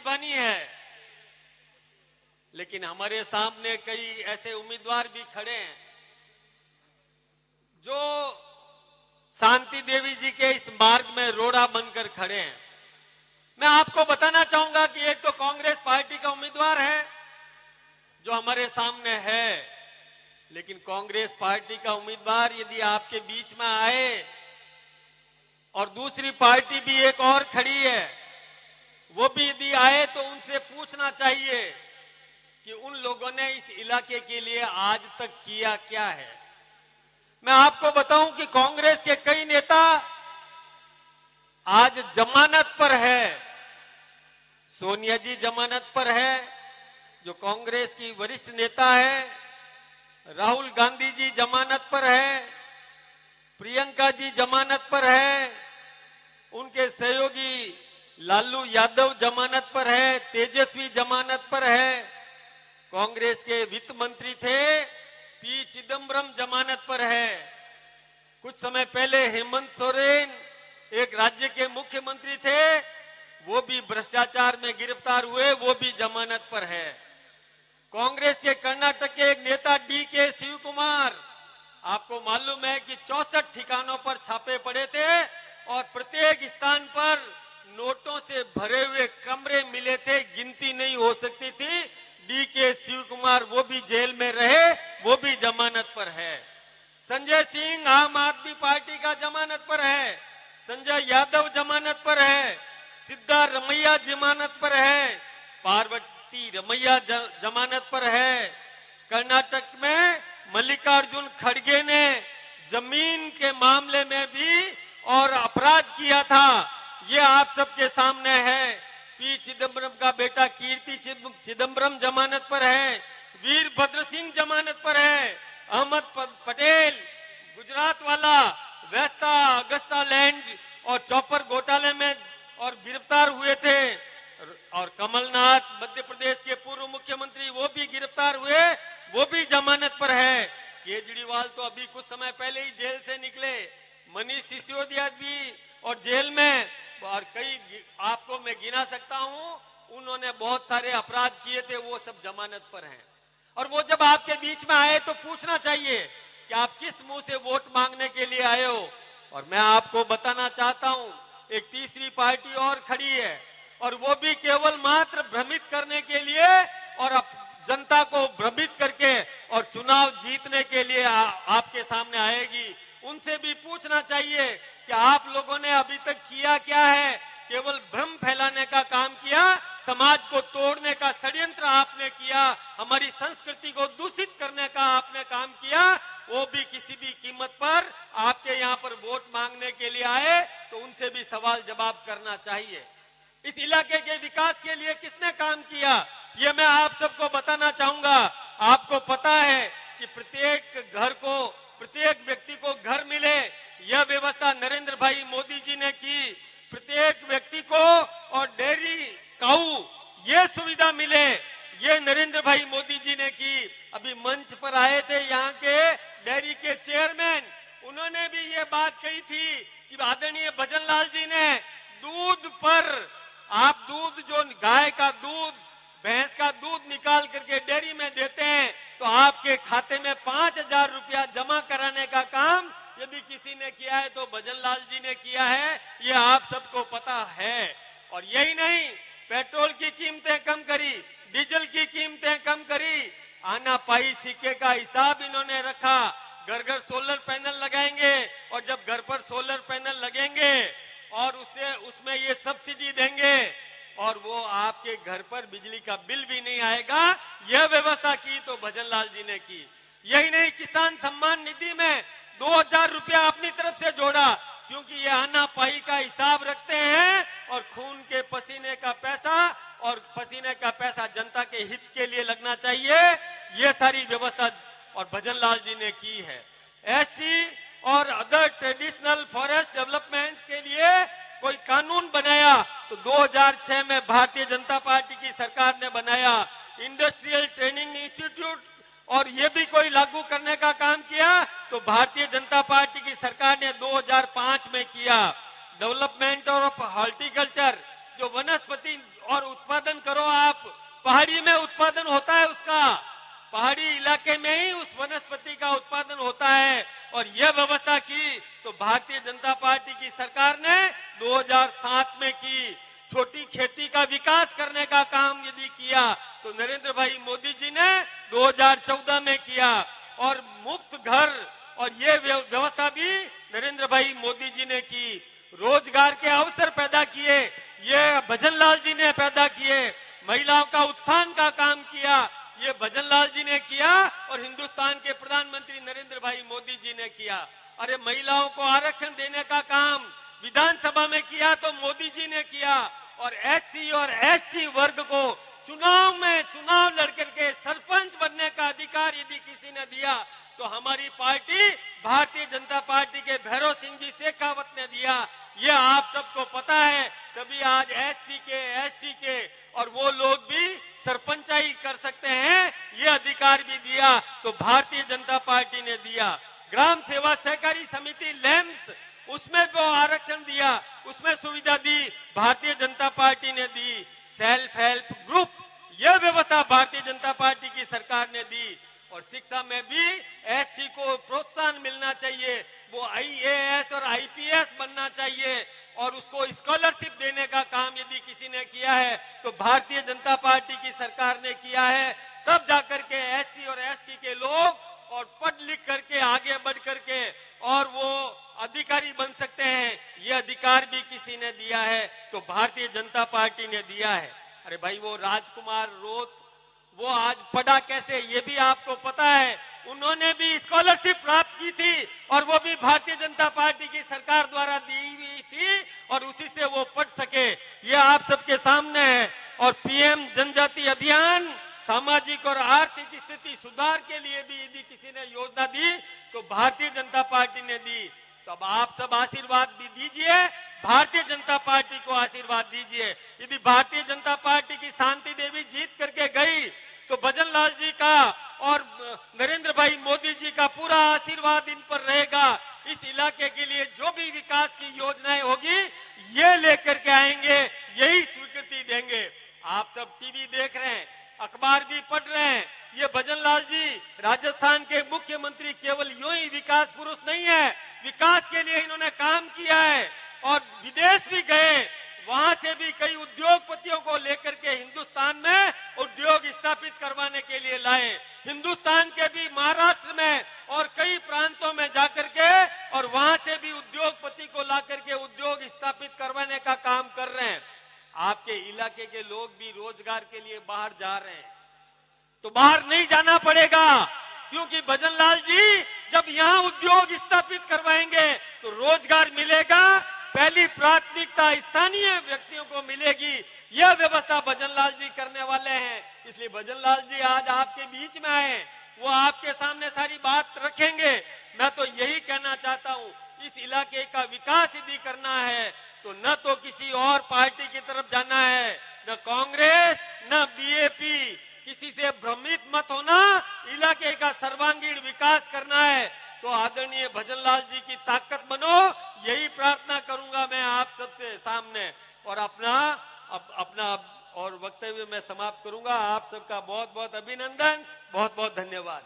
मेजबानी है, लेकिन हमारे सामने कई ऐसे उम्मीदवार भी खड़े हैं जो शांति देवी जी के इस मार्ग में रोड़ा बनकर खड़े हैं। मैं आपको बताना चाहूंगा कि एक तो कांग्रेस पार्टी का उम्मीदवार है जो हमारे सामने है, लेकिन कांग्रेस पार्टी का उम्मीदवार यदि आपके बीच में आए और दूसरी पार्टी भी एक और खड़ी है, वो भी यदि आए तो उनसे पूछना चाहिए कि उन लोगों ने इस इलाके के लिए आज तक किया क्या है। मैं आपको बताऊं कि कांग्रेस के कई नेता आज जमानत पर है। सोनिया जी जमानत पर है, जो कांग्रेस की वरिष्ठ नेता है। राहुल गांधी जी जमानत पर है। प्रियंका जी जमानत पर है। उनके सहयोगी लालू यादव जमानत पर है। तेजस्वी जमानत पर है। कांग्रेस के वित्त मंत्री थे पी चिदम्बरम जमानत पर है। कुछ समय पहले हेमंत सोरेन एक राज्य के मुख्यमंत्री थे, वो भी भ्रष्टाचार में गिरफ्तार हुए, वो भी जमानत पर है। कांग्रेस के कर्नाटक के एक नेता DK शिव कुमार, आपको मालूम है कि 64 ठिकानों पर छापे पड़े थे और प्रत्येक स्थान पर नोटों से भरे हुए कमरे मिले थे, गिनती नहीं हो सकती थी। DK शिव कुमार वो भी जेल में रहे, वो भी जमानत पर है। संजय सिंह आम आदमी पार्टी का जमानत पर है। संजय यादव जमानत पर है। सिद्धारमैया जमानत पर है। पार्वती रमैया जमानत पर है। कर्नाटक में मल्लिकार्जुन खड़गे ने जमीन के मामले में भी और अपराध किया था, ये आप सबके सामने है। पी चिदम्बरम का बेटा कीर्ति चिदम्बरम जमानत पर है। वीरभद्र सिंह जमानत पर है। अहमद पटेल गुजरात वाला वेस्टा अगस्ता लैंड और चौपर घोटाले में और गिरफ्तार हुए थे। और कमलनाथ मध्य प्रदेश के पूर्व मुख्यमंत्री, वो भी गिरफ्तार हुए, वो भी जमानत पर है। केजरीवाल तो अभी कुछ समय पहले ही जेल से निकले। मनीष सिसोदिया भी और जेल में, और कई आपको मैं गिना सकता हूं, उन्होंने बहुत सारे अपराध किए थे, वो सब जमानत पर हैं। और वो जब आपके बीच में आए तो पूछना चाहिए कि आप किस मुंह से वोट मांगने के लिए आए हो। और मैं आपको बताना चाहता हूं, एक तीसरी पार्टी और खड़ी है और वो भी केवल मात्र भ्रमित करने के लिए और जनता को भ्रमित करके और चुनाव जीतने के लिए आपके सामने आएगी। उनसे भी पूछना चाहिए कि आप लोगों ने अभी तक किया क्या है। केवल भ्रम फैलाने का काम किया, समाज को तोड़ने का षड्यंत्र आपने किया, हमारी संस्कृति को दूषित करने का आपने काम किया। वो भी किसी भी कीमत पर आपके यहाँ पर वोट मांगने के लिए आए तो उनसे भी सवाल जवाब करना चाहिए। इस इलाके के विकास के लिए किसने काम किया, ये मैं आप सबको बताना चाहूंगा। आपको पता है कि प्रत्येक घर को, प्रत्येक व्यक्ति को घर मिले, यह व्यवस्था नरेंद्र भाई मोदी जी ने की। प्रत्येक व्यक्ति को और डेयरी काऊ ये सुविधा मिले, ये नरेंद्र भाई मोदी जी ने की। अभी मंच पर आए थे यहाँ के डेयरी के चेयरमैन, उन्होंने भी ये बात कही थी कि आदरणीय भजन लाल जी ने दूध पर, आप दूध जो गाय का दूध, भैंस का दूध निकाल करके डेयरी में देते हैं तो आपके खाते में 5,000 रुपया जमा कराने का काम यदि किसी ने किया है तो भजन लाल जी ने किया है, ये आप सबको पता है। और यही नहीं, पेट्रोल की कीमतें कम करी, डीजल की कीमतें कम करी, आना पाई सिक्के का हिसाब इन्होंने रखा। घर घर सोलर पैनल लगाएंगे और जब घर पर सोलर पैनल लगेंगे और उसमें ये सब्सिडी देंगे और वो आपके घर पर बिजली का बिल भी नहीं आएगा, यह व्यवस्था की तो भजन लाल जी ने की। यही नहीं, किसान सम्मान निधि में 2,000 रुपया अपनी तरफ से जोड़ा, क्योंकि ये आना पाई का हिसाब रखते हैं और खून के पसीने का पैसा और पसीने का पैसा जनता के हित के लिए लगना चाहिए। ये सारी व्यवस्था और भजन लाल जी ने की है। एसटी और अदर ट्रेडिशनल फॉरेस्ट डेवलपमेंट्स के लिए कोई कानून बनाया तो 2006 में भारतीय जनता पार्टी की सरकार ने बनाया। इंडस्ट्रियल ट्रेनिंग इंस्टीट्यूट और ये भी कोई लागू करने का काम किया तो भारतीय जनता पार्टी की सरकार ने 2005 में किया। डेवलपमेंट ऑफ हॉर्टिकल्चर, जो वनस्पति और उत्पादन करो आप। पहाड़ी में उत्पादन होता है उसका, पहाड़ी इलाके में ही उस वनस्पति का उत्पादन होता है। और यह व्यवस्था की तो भारतीय जनता पार्टी की सरकार ने 2007 में की। छोटी खेती का विकास करने का काम यदि किया तो नरेंद्र भाई मोदी जी ने 2014 में किया। और मुफ्त घर और ये व्यवस्था भी नरेंद्र भाई मोदी जी ने की। रोजगार के अवसर पैदा किए, ये भजनलाल जी ने पैदा किए। महिलाओं का उत्थान का काम किया, ये भजनलाल जी ने किया। और हिंदुस्तान के प्रधानमंत्री नरेंद्र भाई मोदी जी ने किया। अरे महिलाओं को आरक्षण देने का काम विधानसभा में किया तो मोदी जी ने किया। और एससी और एसटी वर्ग को चुनाव लड़कर के सरपंच बनने का अधिकार यदि किसी ने दिया तो हमारी पार्टी भारतीय जनता पार्टी के भैरव सिंह जी शेखावत ने दिया। ये आप सबको पता है। कभी आज एससी के, एसटी के और वो लोग भी सरपंचाई कर सकते हैं, ये अधिकार भी दिया तो भारतीय जनता पार्टी ने दिया। ग्राम सेवा सहकारी समिति लैम्स, उसमें वो आरक्षण दिया, उसमें सुविधा दी, भारतीय जनता पार्टी ने दी। सेल्फ हेल्प ग्रुप, यह व्यवस्था भारतीय जनता पार्टी की सरकार ने दी। और शिक्षा में भी एसटी को प्रोत्साहन मिलना चाहिए, वो आईएएस और आईपीएस बनना चाहिए और उसको स्कॉलरशिप देने का काम यदि किसी ने किया है तो भारतीय जनता पार्टी की सरकार ने किया है। तब जाकर के एससी और एसटी के लोग और पढ़ लिख करके आगे बढ़ करके और वो अधिकारी बन सकते हैं। ये अधिकार भी किसी ने दिया है तो भारतीय जनता पार्टी ने दिया है। अरे भाई, वो राजकुमार रोत, वो आज पढ़ा कैसे ये भी आपको पता है। उन्होंने भी स्कॉलरशिप प्राप्त की थी और वो भी भारतीय जनता पार्टी की सरकार द्वारा दी हुई थी और उसी से वो पढ़ सके। ये आप सबके सामने है। और पीएम जनजाति अभियान, सामाजिक और आर्थिक स्थिति सुधार के लिए भी यदि किसी ने योजना दी तो भारतीय जनता पार्टी ने दी। तो अब आप सब आशीर्वाद भी दीजिए, भारतीय जनता पार्टी को आशीर्वाद दीजिए। यदि भारतीय जनता पार्टी की शांति देवी जीत करके गई तो भजनलाल जी का और नरेंद्र भाई मोदी जी का पूरा आशीर्वाद इन पर रहेगा। इस इलाके के लिए जो भी विकास की योजनाएं होगी ये लेकर के आएंगे, यही स्वीकृति देंगे। आप सब टीवी देख रहे हैं, अखबार भी पढ़ रहे हैं। ये भजनलाल जी राजस्थान के मुख्यमंत्री केवल यूं ही विकास पुरुष नहीं है, विकास के लिए इन्होंने काम किया है और विदेश भी गए, वहां से भी कई उद्योगपतियों को लेकर के हिंदुस्तान में उद्योग स्थापित करवाने के लिए लाए। हिंदुस्तान के भी महाराष्ट्र में और कई प्रांतों में जाकर के और वहां से भी उद्योगपति को ला करके उद्योग स्थापित करवाने का काम कर रहे हैं। आपके इलाके के लोग भी रोजगार के लिए बाहर जा रहे हैं तो बाहर नहीं जाना पड़ेगा, क्योंकि भजनलाल जी जब यहाँ उद्योग स्थापित करवाएंगे तो रोजगार मिलेगा। पहली प्राथमिकता स्थानीय व्यक्तियों को मिलेगी। यह व्यवस्था भजनलाल जी करने वाले हैं। इसलिए भजनलाल जी आज आपके बीच में आए, वो आपके सामने सारी बात रखेंगे। मैं तो यही कहना चाहता हूँ, इस इलाके का विकास यदि करना है तो न तो किसी और पार्टी की तरफ जाना है, न कांग्रेस न बीएपी, किसी से भ्रमित मत होना। इलाके का सर्वांगीण विकास करना है तो आदरणीय भजनलाल जी की ताकत बनो, यही प्रार्थना करूंगा मैं आप सबसे सामने। और अपना और वक्तव्य मैं समाप्त करूंगा। आप सबका बहुत बहुत अभिनंदन, बहुत बहुत धन्यवाद।